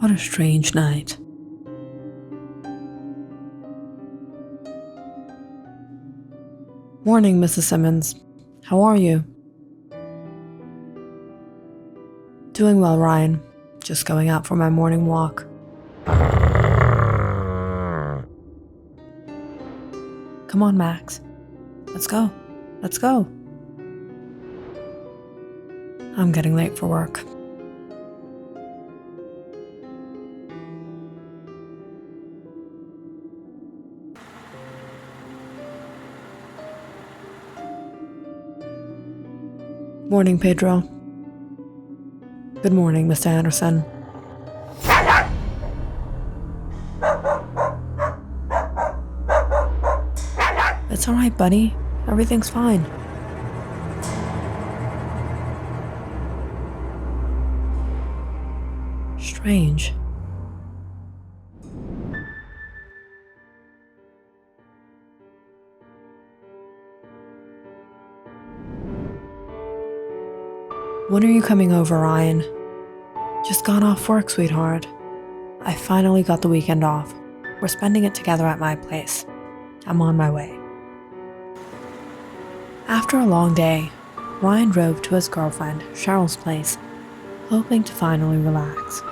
What a strange night. Morning, Mrs. Simmons. How are you? Doing well, Ryan. Just going out for my morning walk. Come on, Max. Let's go. Let's go. I'm getting late for work. Morning, Pedro. Good morning, Mr. Anderson. It's all right, buddy. Everything's fine. Strange. When are you coming over, Ryan? Just got off work, sweetheart. I finally got the weekend off. We're spending it together at my place. I'm on my way. After a long day, Ryan drove to his girlfriend, Cheryl's place, hoping to finally relax.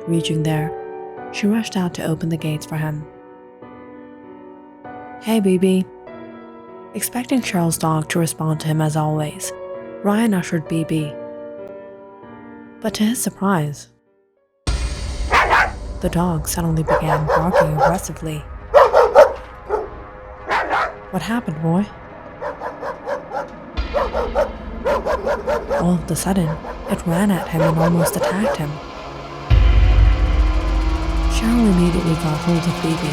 Reaching there, she rushed out to open the gates for him. Hey, BB. Expecting Cheryl's dog to respond to him as always, Ryan ushered BB. But to his surprise, the dog suddenly began barking aggressively. What happened, boy? All of a sudden, it ran at him and almost attacked him. Cheryl immediately got hold of BB.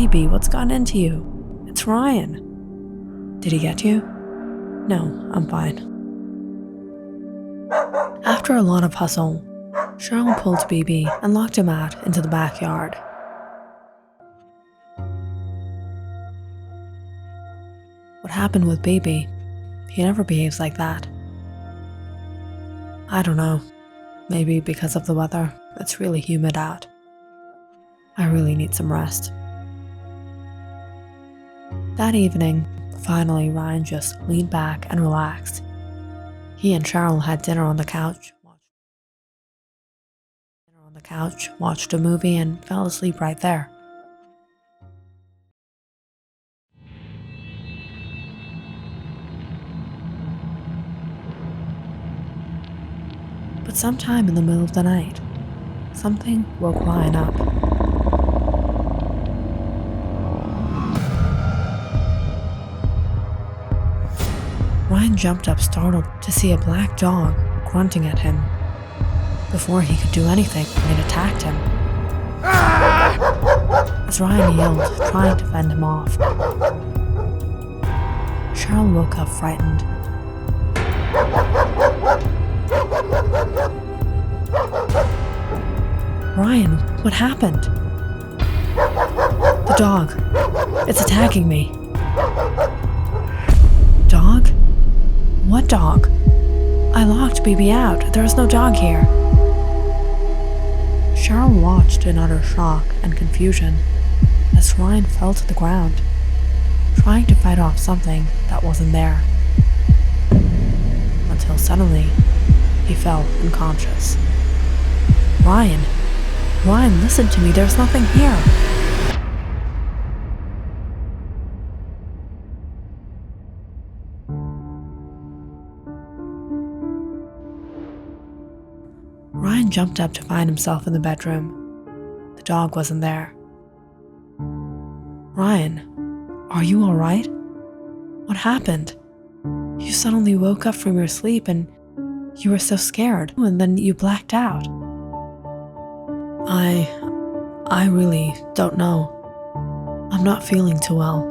BB, what's gotten into you? It's Ryan. Did he get you? No, I'm fine. After a lot of hustle, Cheryl pulled BB and locked him out into the backyard. What happened with BB? He never behaves like that. I don't know. Maybe because of the weather. It's really humid out. I really need some rest. That evening, finally Ryan just leaned back and relaxed. He and Cheryl had dinner on the couch, watched a movie, and fell asleep right there. But sometime in the middle of the night, something woke Ryan up. Ryan jumped up startled to see a black dog grunting at him. Before he could do anything, it attacked him. As Ryan yelled, trying to fend him off, Cheryl woke up frightened. Ryan, what happened? The dog. It's attacking me. Dog? What dog? I locked BB out. There is no dog here. Cheryl watched in utter shock and confusion as Ryan fell to the ground, trying to fight off something that wasn't there. Until suddenly, he fell unconscious. Ryan, listen to me. There's nothing here. Ryan jumped up to find himself in the bedroom. The dog wasn't there. Ryan, are you all right? What happened? You suddenly woke up from your sleep and you were so scared, and then you blacked out. I really don't know. I'm not feeling too well.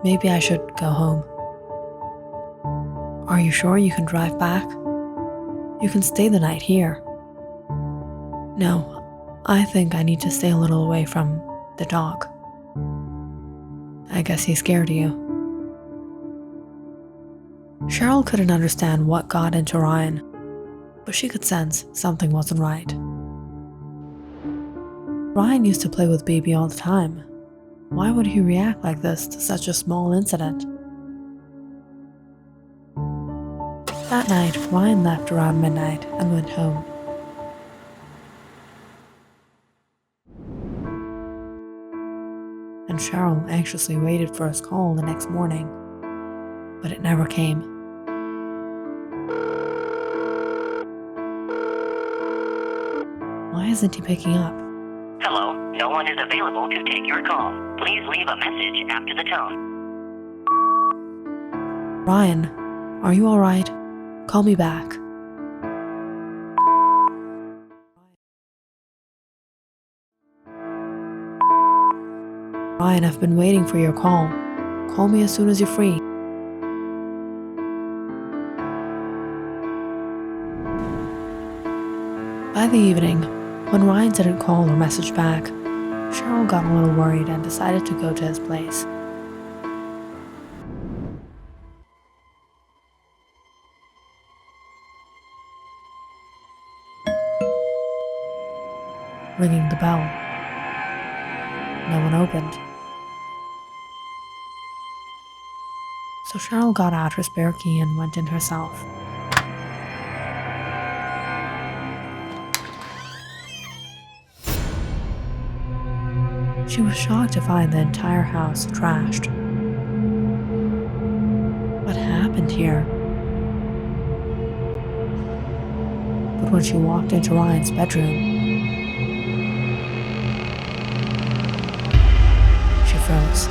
Maybe I should go home. Are you sure you can drive back? You can stay the night here. No, I think I need to stay a little away from the dog. I guess he scared you. Cheryl couldn't understand what got into Ryan, but she could sense something wasn't right. Ryan used to play with Baby all the time. Why would he react like this to such a small incident? That night, Ryan left around midnight and went home. And Cheryl anxiously waited for his call the next morning, but it never came. Why isn't he picking up? Hello, no one is available to take your call. Please leave a message after the tone. Ryan, are you alright? Call me back. Ryan, I've been waiting for your call. Call me as soon as you're free. By the evening, when Ryan didn't call or message back, Cheryl got a little worried and decided to go to his place. Ringing the bell. No one opened. So Cheryl got out her spare key and went in herself. She was shocked to find the entire house trashed. What happened here? But when she walked into Ryan's bedroom, she froze.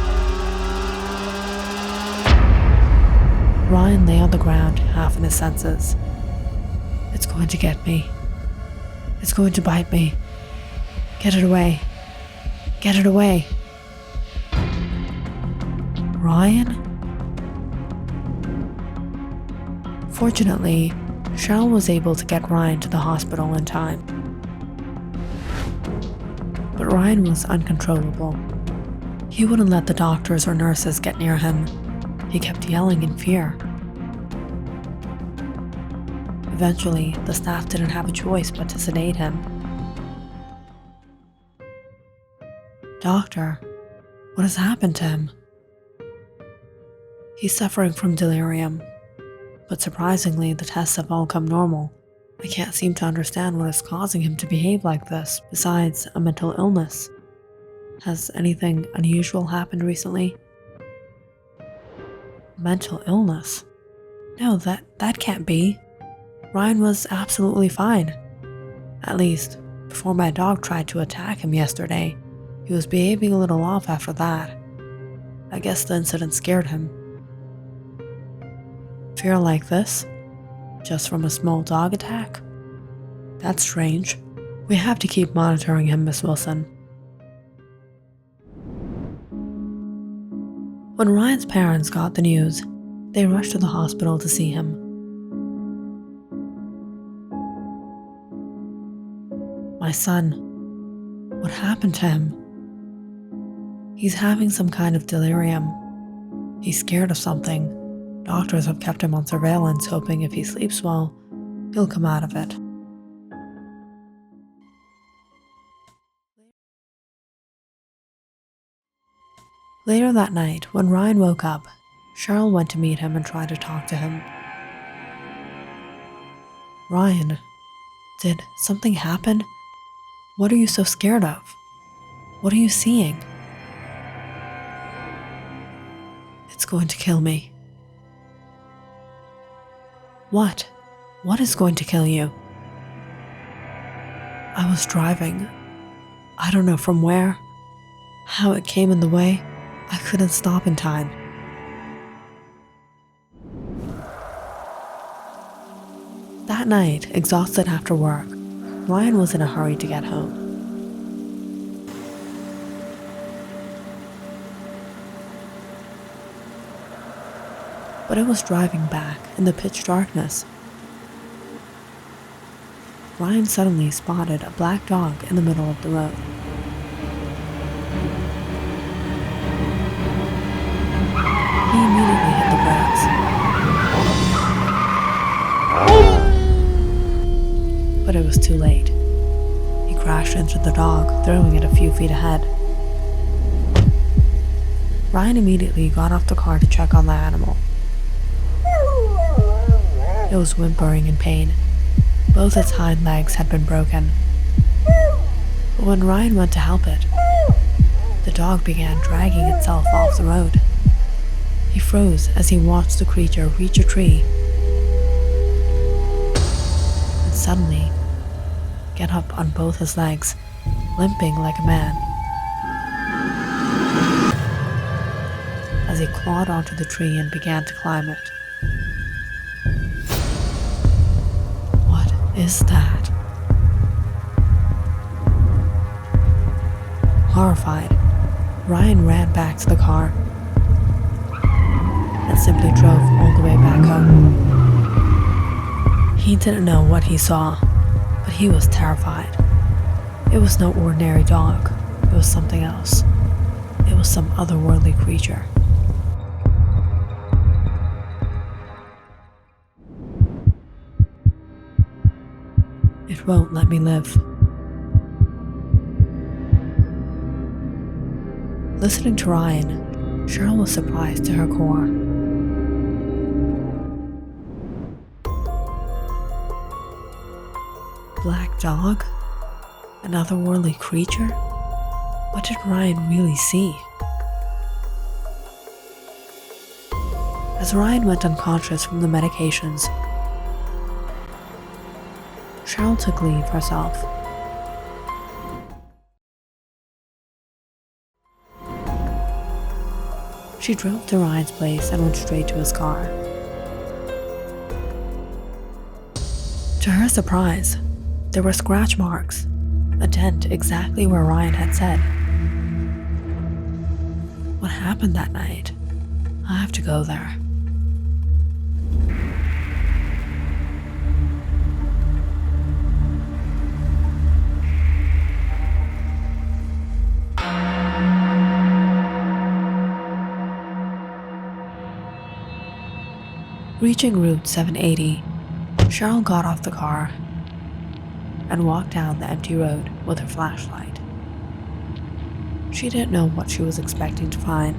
Ryan lay on the ground, half in his senses. It's going to get me. It's going to bite me. Get it away. Get it away. Ryan? Fortunately, Cheryl was able to get Ryan to the hospital in time. But Ryan was uncontrollable. He wouldn't let the doctors or nurses get near him. He kept yelling in fear. Eventually, the staff didn't have a choice but to sedate him. Doctor, what has happened to him? He's suffering from delirium, but surprisingly, the tests have all come normal. I can't seem to understand what is causing him to behave like this, besides a mental illness. Has anything unusual happened recently? Mental illness? No, that can't be. Ryan was absolutely fine. At least, before my dog tried to attack him yesterday. He was behaving a little off after that. I guess the incident scared him. Fear like this? Just from a small dog attack? That's strange. We have to keep monitoring him, Miss Wilson. When Ryan's parents got the news, they rushed to the hospital to see him. My son, what happened to him? He's having some kind of delirium. He's scared of something. Doctors have kept him on surveillance, hoping if he sleeps well, he'll come out of it. Later that night, when Ryan woke up, Cheryl went to meet him and tried to talk to him. Ryan, did something happen? What are you so scared of? What are you seeing? It's going to kill me. What? What is going to kill you? I was driving. I don't know from where. How it came in the way. I couldn't stop in time. That night, exhausted after work, Ryan was in a hurry to get home. But it was driving back in the pitch darkness. Ryan suddenly spotted a black dog in the middle of the road. He immediately hit the brakes. but it was too late. He crashed into the dog, throwing it a few feet ahead. Ryan immediately got off the car to check on the animal. It was whimpering in pain. Both its hind legs had been broken. But when Ryan went to help it, the dog began dragging itself off the road. He froze as he watched the creature reach a tree and suddenly get up on both his legs, limping like a man. As he clawed onto the tree and began to climb it. What is that? Horrified, Ryan ran back to the car and simply drove all the way back home. He didn't know what he saw, but he was terrified. It was no ordinary dog. It was something else. It was some otherworldly creature. It won't let me live. Listening to Ryan, Cheryl was surprised to her core. Black dog? An otherworldly creature? What did Ryan really see? As Ryan went unconscious from the medications, Cheryl took leave herself. She drove to Ryan's place and went straight to his car. To her surprise, there were scratch marks, a dent exactly where Ryan had said. What happened that night? I have to go there. Reaching Route 780, Cheryl got off the car and walked down the empty road with her flashlight. She didn't know what she was expecting to find,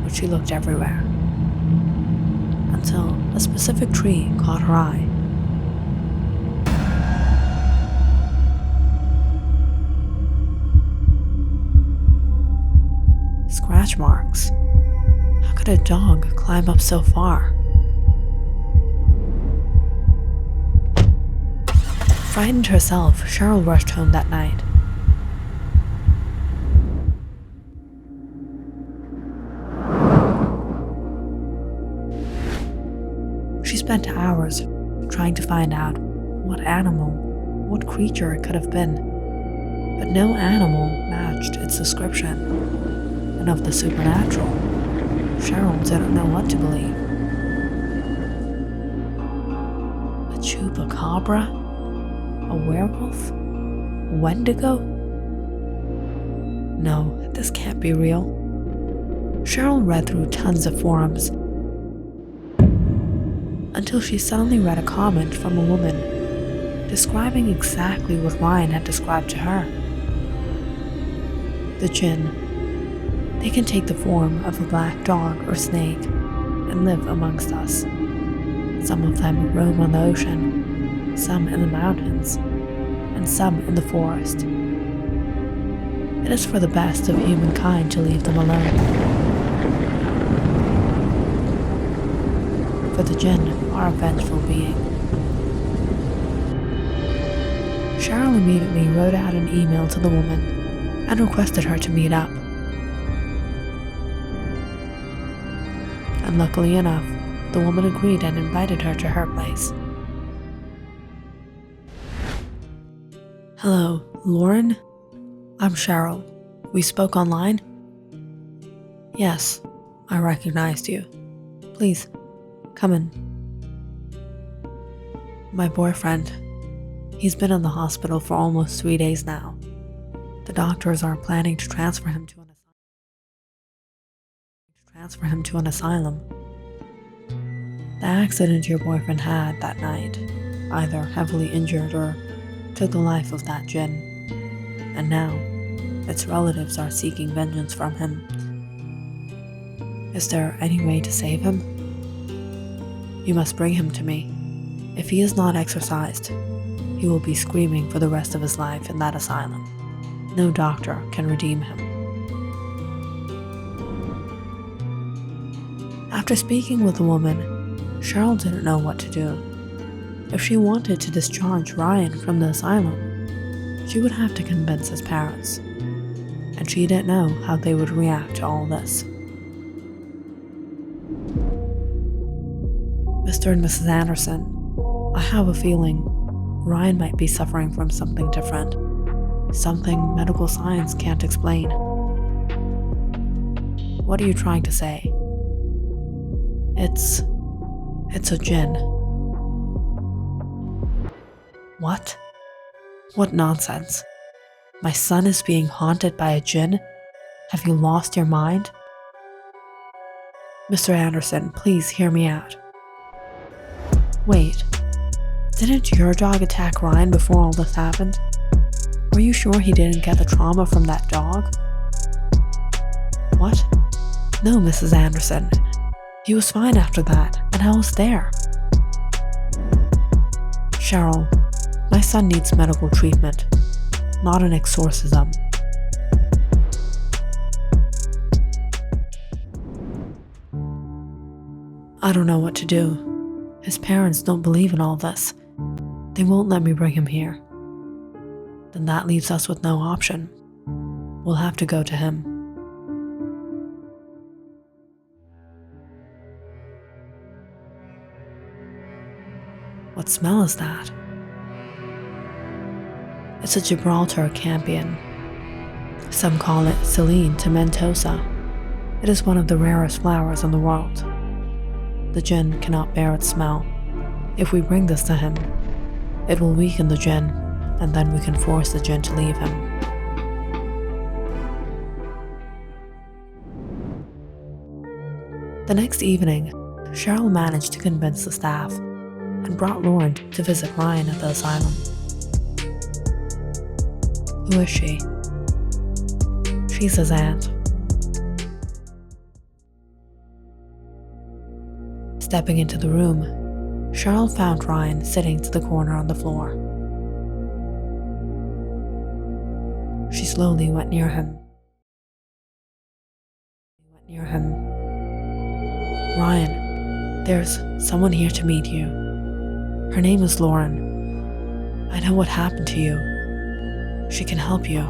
but she looked everywhere, until a specific tree caught her eye. Scratch marks. How could a dog climb up so far? Frightened herself, Cheryl rushed home that night. She spent hours trying to find out what animal, what creature it could have been, but no animal matched its description. And of the supernatural, Cheryl didn't know what to believe. A chupacabra? A werewolf? A wendigo? No, this can't be real. Cheryl read through tons of forums until she suddenly read a comment from a woman describing exactly what Ryan had described to her. The jinn. They can take the form of a black dog or snake and live amongst us. Some of them roam on the ocean, some in the mountains, and some in the forest. It is for the best of humankind to leave them alone. For the jinn are a vengeful being. Cheryl immediately wrote out an email to the woman and requested her to meet up. And luckily enough, the woman agreed and invited her to her place. Hello, Lauren? I'm Cheryl. We spoke online? Yes, I recognized you. Please, come in. My boyfriend. He's been in the hospital for almost 3 days now. The doctors are planning to transfer him to an asylum. The accident your boyfriend had that night, either heavily injured or took the life of that jinn, and now its relatives are seeking vengeance from him. Is there any way to save him? You must bring him to me. If he is not exorcised, he will be screaming for the rest of his life in that asylum. No doctor can redeem him. After speaking with the woman, Cheryl didn't know what to do. If she wanted to discharge Ryan from the asylum, she would have to convince his parents, and she didn't know how they would react to all this. Mr. and Mrs. Anderson, I have a feeling Ryan might be suffering from something different, something medical science can't explain. What are you trying to say? It's a jinn. What? What nonsense. My son is being haunted by a jinn? Have you lost your mind? Mr. Anderson, please hear me out. Wait, didn't your dog attack Ryan before all this happened? Are you sure he didn't get the trauma from that dog? What? No, Mrs. Anderson. He was fine after that, and I was there. Cheryl, my son needs medical treatment, not an exorcism. I don't know what to do. His parents don't believe in all this. They won't let me bring him here. Then that leaves us with no option. We'll have to go to him. What smell is that? It's a Gibraltar campion. Some call it Silene tomentosa. It is one of the rarest flowers in the world. The jinn cannot bear its smell. If we bring this to him, it will weaken the jinn, and then we can force the jinn to leave him. The next evening, Cheryl managed to convince the staff and brought Lauren to visit Ryan at the asylum. Who is she? She's his aunt. Stepping into the room, Cheryl found Ryan sitting to the corner on the floor. She slowly went near him. Ryan, there's someone here to meet you. Her name is Lauren. I know what happened to you. She can help you.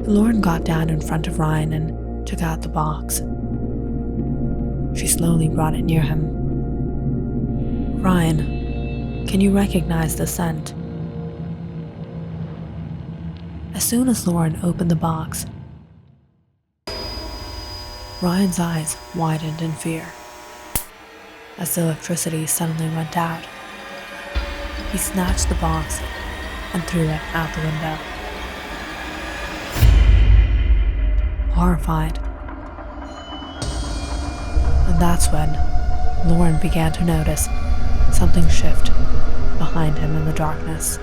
Lauren got down in front of Ryan and took out the box. She slowly brought it near him. Ryan, can you recognize the scent? As soon as Lauren opened the box, Ryan's eyes widened in fear. As the electricity suddenly went out, he snatched the box and threw it out the window. Horrified. And that's when Lauren began to notice something shift behind him in the darkness.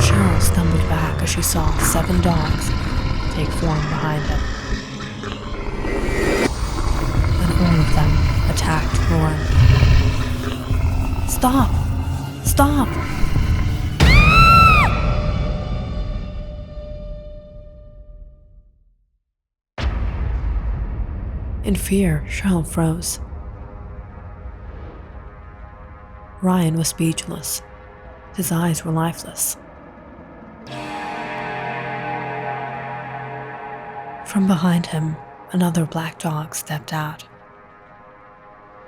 Cheryl stumbled back as she saw 7 dogs take form behind him. And all of them attacked Lauren. Stop! Stop! In fear, Cheryl froze. Ryan was speechless. His eyes were lifeless. From behind him, another black dog stepped out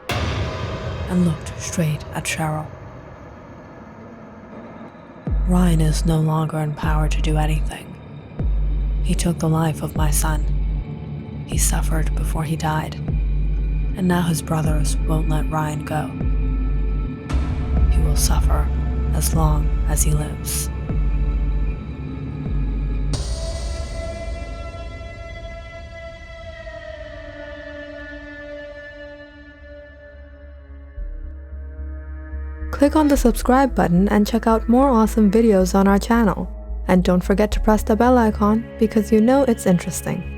and looked straight at Cheryl. Ryan is no longer empowered to do anything. He took the life of my son. He suffered before he died, and now his brothers won't let Ryan go. He will suffer as long as he lives. Click on the subscribe button and check out more awesome videos on our channel. And don't forget to press the bell icon because you know it's interesting.